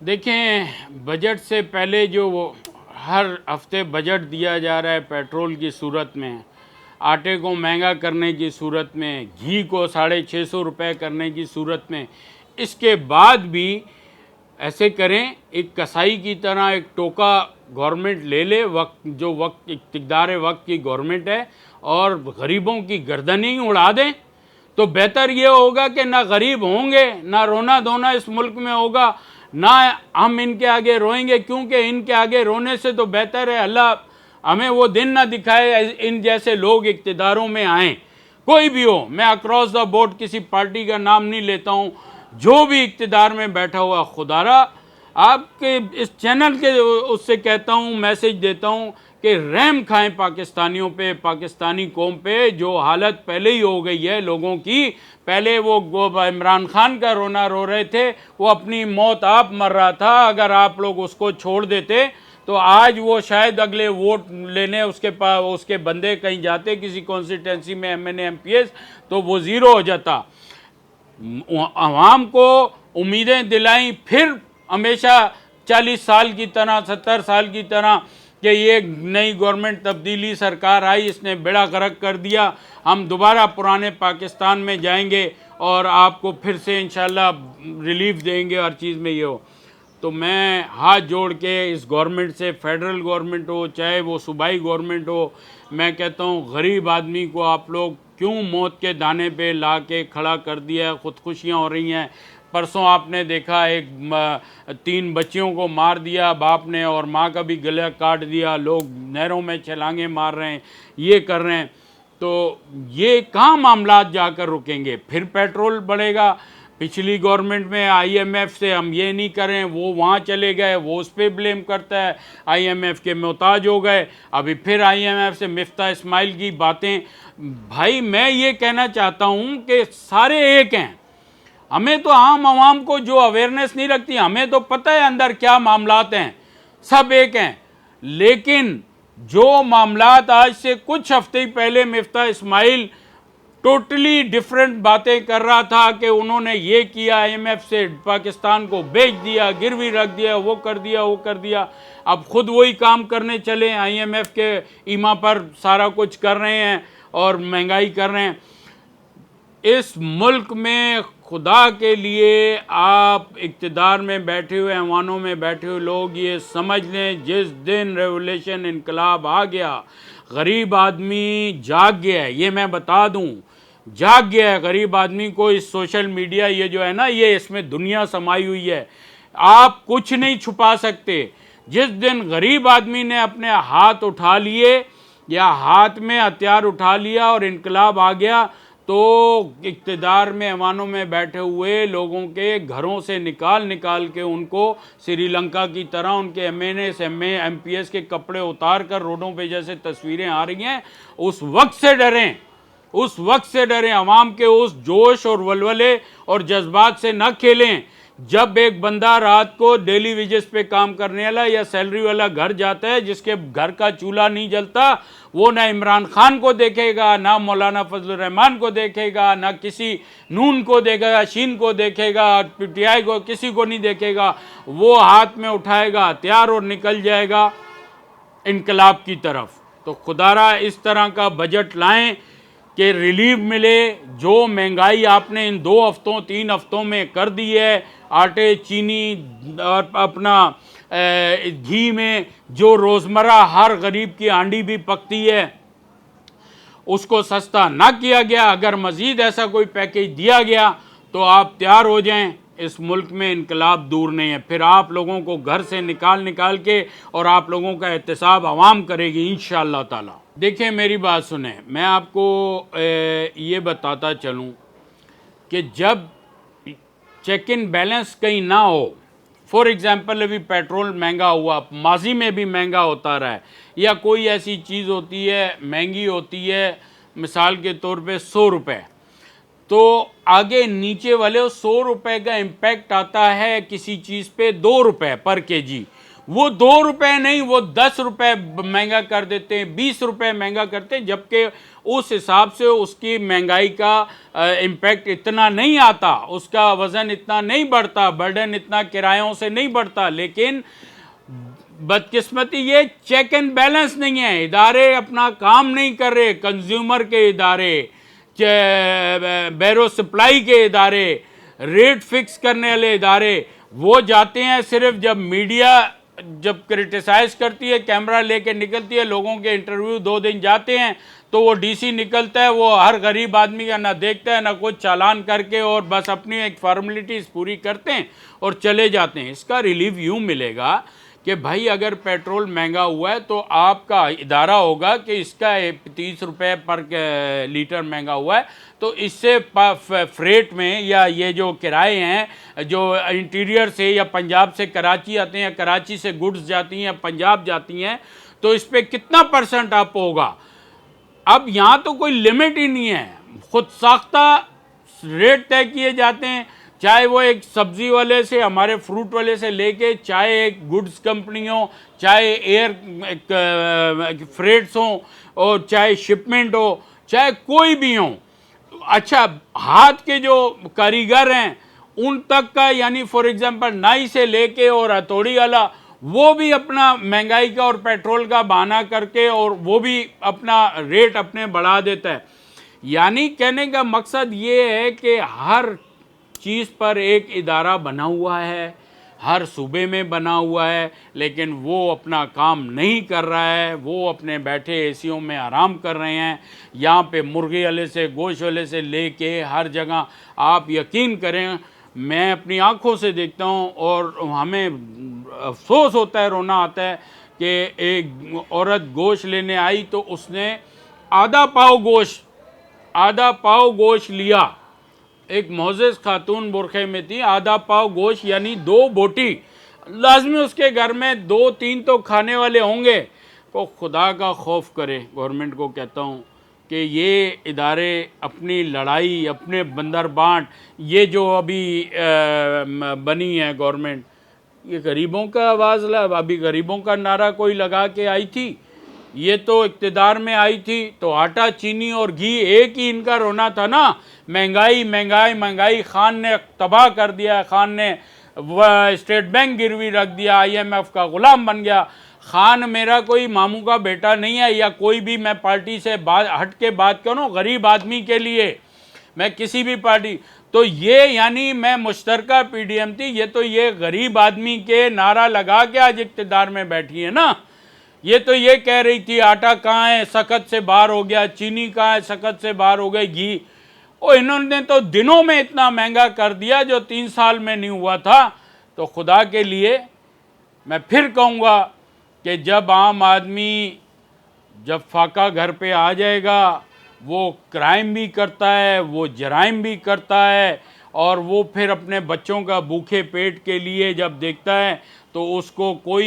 देखें, बजट से पहले जो वो हर हफ्ते बजट दिया जा रहा है पेट्रोल की सूरत में, आटे को महंगा करने की सूरत में, घी को 650 रुपये करने की सूरत में, इसके बाद भी ऐसे करें, एक कसाई की तरह एक टोका गवर्नमेंट ले ले, वक्त इक़्तिदार वक्त की गवर्नमेंट है, और गरीबों की गर्दन ही उड़ा दें, तो बेहतर ये होगा कि ना गरीब होंगे, ना रोना धोना इस मुल्क में होगा, ना हम इनके आगे रोएंगे, क्योंकि इनके आगे रोने से तो बेहतर है अल्लाह हमें वो दिन ना दिखाए इन जैसे लोग इक़्तिदारों में आएँ, कोई भी हो। मैं अक्रॉस द बोर्ड किसी पार्टी का नाम नहीं लेता हूँ, जो भी इक़्तिदार में बैठा हुआ, खुदारा आपके इस चैनल के उससे कहता हूँ, मैसेज देता हूँ कि रहम खाएं पाकिस्तानियों पे, पाकिस्तानी कौम पे। जो हालत पहले ही हो गई है लोगों की, पहले वो इमरान खान का रोना रो रहे थे, वो अपनी मौत आप मर रहा था, अगर आप लोग उसको छोड़ देते तो आज वो शायद अगले वोट लेने उसके बंदे कहीं जाते किसी कॉन्स्टिट्यूंसी में, MNA MPS, तो वो ज़ीरो हो जाता। आवाम को उम्मीदें दिलाई, फिर हमेशा 40 साल की तरह, 70 साल की तरह कि ये नई गवर्नमेंट तब्दीली सरकार आई, इसने बेड़ा गर्क कर दिया, हम दोबारा पुराने पाकिस्तान में जाएंगे और आपको फिर से इंशाल्लाह रिलीफ देंगे, हर चीज़ में ये हो। तो मैं हाथ जोड़ के इस गवर्नमेंट से, फेडरल गवर्नमेंट हो चाहे वो सूबाई गवर्नमेंट हो, मैं कहता हूँ गरीब आदमी को आप लोग क्यों मौत के दाने पे ला के खड़ा कर दिया। खुदकुशियाँ हो रही हैं, परसों आपने देखा एक 3 बच्चियों को मार दिया बाप ने, और माँ का भी गला काट दिया, लोग नहरों में छलांगे मार रहे हैं, ये कर रहे हैं। तो ये कहाँ मामलात जाकर रुकेंगे? फिर पेट्रोल बढ़ेगा। पिछली गवर्नमेंट में IMF से हम ये नहीं करें, वो वहाँ चले गए, वो उस पर ब्लेम करता है, IMF के मोहताज हो गए, अभी फिर IMF से मिफ्ता इस्माइल की बातें। भाई मैं ये कहना चाहता हूँ कि सारे एक हैं, हमें तो आम आवाम को जो अवेयरनेस नहीं रखती, हमें तो पता है अंदर क्या मामलात हैं, सब एक हैं। लेकिन जो मामलात आज से कुछ हफ्ते पहले मिफ्ता इस्माइल टोटली डिफरेंट बातें कर रहा था कि उन्होंने ये किया, IMF से पाकिस्तान को बेच दिया, गिरवी रख दिया, वो कर दिया, वो कर दिया, अब खुद वही काम करने चले, IMF के ईमा पर सारा कुछ कर रहे हैं और महंगाई कर रहे हैं। इस मुल्क में खुदा के लिए आप इक़्तिदार में बैठे हुए, ऐवानों में बैठे हुए लोग ये समझ लें, जिस दिन रेवोल्यूशन इनकलाब आ गया, गरीब आदमी जाग गया है। ये मैं बता दूं, जाग गया है गरीब आदमी को। इस सोशल मीडिया ये जो है ना, ये इसमें दुनिया समाई हुई है, आप कुछ नहीं छुपा सकते। जिस दिन गरीब आदमी ने अपने हाथ उठा लिए या हाथ में हथियार उठा लिया और इनकलाब आ गया, तो इक़्तिदार में, ऐवानों में बैठे हुए लोगों के घरों से निकाल के उनको श्रीलंका की तरह उनके MNA MPS के कपड़े उतार कर रोडों पे जैसे तस्वीरें आ रही हैं, उस वक्त से डरें, उस वक्त से डरें। अवाम के उस जोश और वलवले और जज्बात से न खेलें। जब एक बंदा रात को डेली वेजेस पे काम करने वाला या सैलरी वाला घर जाता है, जिसके घर का चूल्हा नहीं जलता, वो ना इमरान खान को देखेगा, ना मौलाना फजलुर रहमान को देखेगा, ना किसी नून को देखेगा, शीन को देखेगा, PTI को, किसी को नहीं देखेगा। वो हाथ में उठाएगा हथियार और निकल जाएगा इनकलाब की तरफ। तो खुदारा इस तरह का बजट लाएं कि रिलीफ मिले। जो महंगाई आपने इन 2 हफ्तों 3 हफ्तों में कर दी है, आटे, चीनी और अपना घी में जो रोज़मर्रा हर गरीब की आंडी भी पकती है, उसको सस्ता ना किया गया। अगर मज़ीद ऐसा कोई पैकेज दिया गया तो आप तैयार हो जाएं, इस मुल्क में इनकलाब दूर नहीं है। फिर आप लोगों को घर से निकाल के और आप लोगों का एहतसाब आवाम करेगी इंशाअल्लाह ताला। देखिए मेरी बात सुने, मैं आपको ये बताता चलूँ कि जब चेक इन बैलेंस कहीं ना हो, फॉर एग्ज़ाम्पल अभी पेट्रोल महंगा हुआ, माजी में भी महंगा होता रहा है, या कोई ऐसी चीज़ होती है महंगी होती है, मिसाल के तौर पे 100 रुपये, तो आगे नीचे वाले 100 रुपये का इम्पैक्ट आता है किसी चीज़ पे 2 रुपये पर kg। वो 2 रुपए नहीं, वो 10 रुपए महंगा कर देते हैं, 20 रुपए महंगा करते हैं, जबकि उस हिसाब से उसकी महंगाई का इम्पैक्ट इतना नहीं आता, उसका वज़न इतना नहीं बढ़ता, बर्डन इतना किरायों से नहीं बढ़ता। लेकिन बदकिस्मती ये चेक एंड बैलेंस नहीं है, इदारे अपना काम नहीं कर रहे, कंज्यूमर के इदारे, बैरो सप्लाई के इदारे, रेट फिक्स करने वाले इदारे, वो जाते हैं सिर्फ जब मीडिया जब क्रिटिसाइज करती है, कैमरा लेके निकलती है, लोगों के इंटरव्यू 2 दिन जाते हैं, तो वो डीसी निकलता है, वो हर गरीब आदमी का ना देखता है ना कुछ, चालान करके और बस अपनी एक फॉर्मेलिटीज़ पूरी करते हैं और चले जाते हैं। इसका रिलीफ यूँ मिलेगा कि भाई अगर पेट्रोल महंगा हुआ है तो आपका इदारा होगा कि इसका 30 रुपये पर लीटर महंगा हुआ है, तो इससे फ्रेट में या ये जो किराए हैं जो इंटीरियर से या पंजाब से कराची आते हैं या कराची से गुड्स जाती हैं पंजाब जाती हैं, तो इस पर कितना % आप होगा। अब यहाँ तो कोई लिमिट ही नहीं है, खुद साख्ता रेट तय किए जाते हैं, चाहे वो एक सब्जी वाले से, हमारे फ्रूट वाले से लेके, चाहे एक गुड्स कंपनी हो, चाहे एयर फ्रेट्स हो, और चाहे शिपमेंट हो, चाहे कोई भी हो। अच्छा, हाथ के जो कारीगर हैं उन तक का, यानी फॉर एग्जांपल नाई से लेके और हथौड़ी वाला, वो भी अपना महंगाई का और पेट्रोल का बहाना करके और वो भी अपना रेट अपने बढ़ा देता है। यानी कहने का मकसद ये है कि हर चीज़ पर एक इदारा बना हुआ है, हर सूबे में बना हुआ है, लेकिन वो अपना काम नहीं कर रहा है, वो अपने बैठे एसियों में आराम कर रहे हैं। यहाँ पे मुर्गी वाले से, गोश्त वाले से लेके हर जगह, आप यकीन करें, मैं अपनी आँखों से देखता हूँ और हमें अफसोस होता है, रोना आता है कि एक औरत गोश्त लेने आई तो उसने आधा पाव गोश्त लिया। एक मोअज़्ज़ज़ खातून बुरखे में थी, आधा पाव गोश्त यानी 2 बोटी, लाजमी उसके घर में 2-3 तो खाने वाले होंगे। तो खुदा का खौफ करे, गवर्नमेंट को कहता हूँ कि ये इदारे अपनी लड़ाई, अपने बंदर बांट, ये जो अभी बनी है गवर्नमेंट, ये गरीबों का आवाज़ अभी गरीबों का नारा कोई लगा के आई थी। ये तो इक़्तिदार में आई थी तो आटा, चीनी और घी एक ही इनका रोना था ना, महंगाई महंगाई महंगाई। खान ने तबाह कर दिया, खान ने स्टेट बैंक गिरवी रख दिया, IMF का ग़ुलाम बन गया। खान मेरा कोई मामू का बेटा नहीं है, या कोई भी मैं पार्टी से हट के बात करूँ, गरीब आदमी के लिए मैं किसी भी पार्टी, तो ये यानी मैं मुश्तरका PDM थी, ये तो ये गरीब आदमी के नारा लगा के आज इक़्तिदार में बैठी है ना। ये तो ये कह रही थी आटा कहाँ है, सख्त से बाहर हो गया, चीनी कहाँ है, सख्त से बाहर हो गई, घी। और इन्होंने तो दिनों में इतना महंगा कर दिया जो 3 साल में नहीं हुआ था। तो खुदा के लिए मैं फिर कहूँगा कि जब आम आदमी, जब फाका घर पे आ जाएगा, वो क्राइम भी करता है, वो जराइम भी करता है, और वो फिर अपने बच्चों का भूखे पेट के लिए जब देखता है तो उसको कोई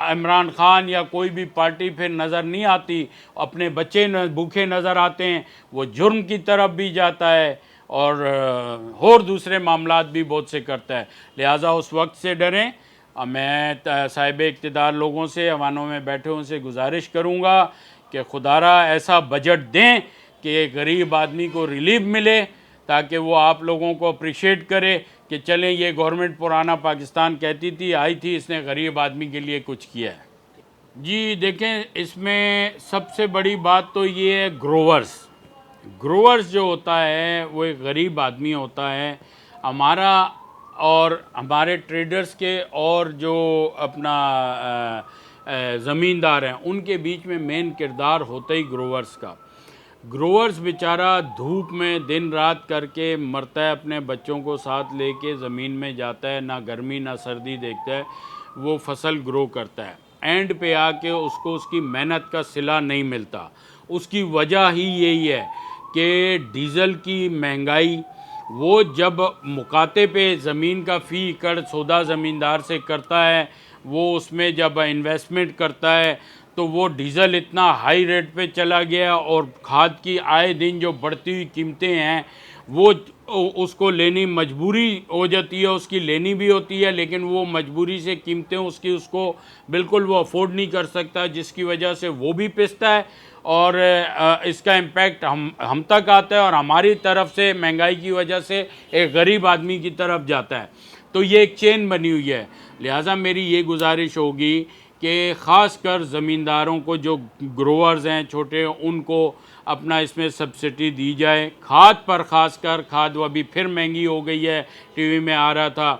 इमरान खान या कोई भी पार्टी फिर नज़र नहीं आती, अपने बच्चे भूखे नज़र आते हैं, वो जुर्म की तरफ भी जाता है और दूसरे मामलात भी बहुत से करता है। लिहाजा उस वक्त से डरें। मैं साहिब इक़्तिदार लोगों से, अवानों में बैठे उनसे गुजारिश करूँगा कि खुदारा ऐसा बजट दें कि गरीब आदमी को रिलीफ मिले, ताकि वो आप लोगों को अप्रिशिएट करे कि चलें, ये गवर्नमेंट पुराना पाकिस्तान कहती थी, आई थी, इसने गरीब आदमी के लिए कुछ किया है। जी देखें, इसमें सबसे बड़ी बात तो ये है, ग्रोवर्स जो होता है वो एक गरीब आदमी होता है हमारा, और हमारे ट्रेडर्स के और जो अपना ज़मींदार हैं उनके बीच में मेन किरदार होता ही ग्रोवर्स का। ग्रोवर्स बेचारा धूप में दिन रात करके मरता है, अपने बच्चों को साथ लेके ज़मीन में जाता है, ना गर्मी ना सर्दी देखता है, वो फसल ग्रो करता है, एंड पे आके उसको उसकी मेहनत का सिला नहीं मिलता। उसकी वजह ही यही है कि डीज़ल की महंगाई, वो जब मुकाते पे ज़मीन का फ़ी एकड़ सौदा ज़मींदार से करता है, वो उसमें जब इन्वेस्टमेंट करता है तो वो डीज़ल इतना हाई रेट पे चला गया, और खाद की आए दिन जो बढ़ती हुई कीमतें हैं वो उसको लेनी मजबूरी हो जाती है, उसकी लेनी भी होती है, लेकिन वो मजबूरी से कीमतें उसकी उसको बिल्कुल वो अफोर्ड नहीं कर सकता, जिसकी वजह से वो भी पिसता है और इसका इम्पैक्ट हम तक आता है और हमारी तरफ से महंगाई की वजह से एक गरीब आदमी की तरफ जाता है। तो ये एक चेन बनी हुई है। लिहाजा मेरी ये गुजारिश होगी कि ख़ास कर ज़मींदारों को, जो ग्रोअर्स हैं छोटे, उनको अपना इसमें सब्सिडी दी जाए। खाद पर ख़ास कर, खाद वो अभी फिर महंगी हो गई है, टीवी में आ रहा था,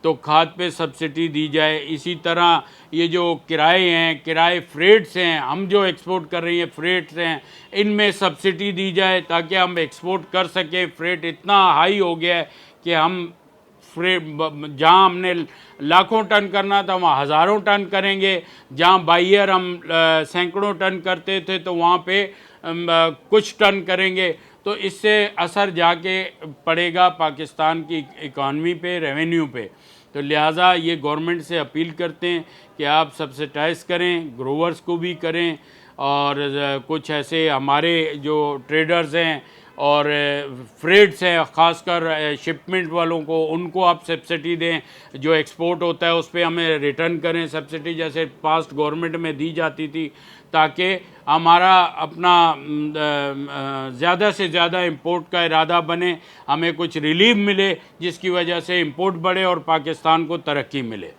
तो खाद पे सब्सिडी दी जाए। इसी तरह ये जो किराए हैं, किराए फ्रेट्स हैं, हम जो एक्सपोर्ट कर रही हैं फ्रेट्स हैं, इनमें सब्सिडी दी जाए ताकि हम एक्सपोर्ट कर सकें। फ्रेट इतना हाई हो गया है कि हम जहाँ हमने लाखों टन करना था वहाँ हज़ारों टन करेंगे, जहाँ बायर हम सैकड़ों टन करते थे तो वहाँ पे कुछ टन करेंगे। तो इससे असर जाके पड़ेगा पाकिस्तान की इकॉनमी पे, रेवेन्यू पे। तो लिहाजा ये गवर्नमेंट से अपील करते हैं कि आप सब्सिडाइज करें, ग्रोवर्स को भी करें, और कुछ ऐसे हमारे जो ट्रेडर्स हैं और फ्रेट्स हैं, ख़ासकर शिपमेंट वालों को, उनको आप सब्सिडी दें। जो एक्सपोर्ट होता है उस पर हमें रिटर्न करें सब्सिडी, जैसे पास्ट गवर्नमेंट में दी जाती थी, ताकि हमारा अपना ज़्यादा से ज़्यादा इंपोर्ट का इरादा बने, हमें कुछ रिलीफ मिले जिसकी वजह से इंपोर्ट बढ़े और पाकिस्तान को तरक्की मिले।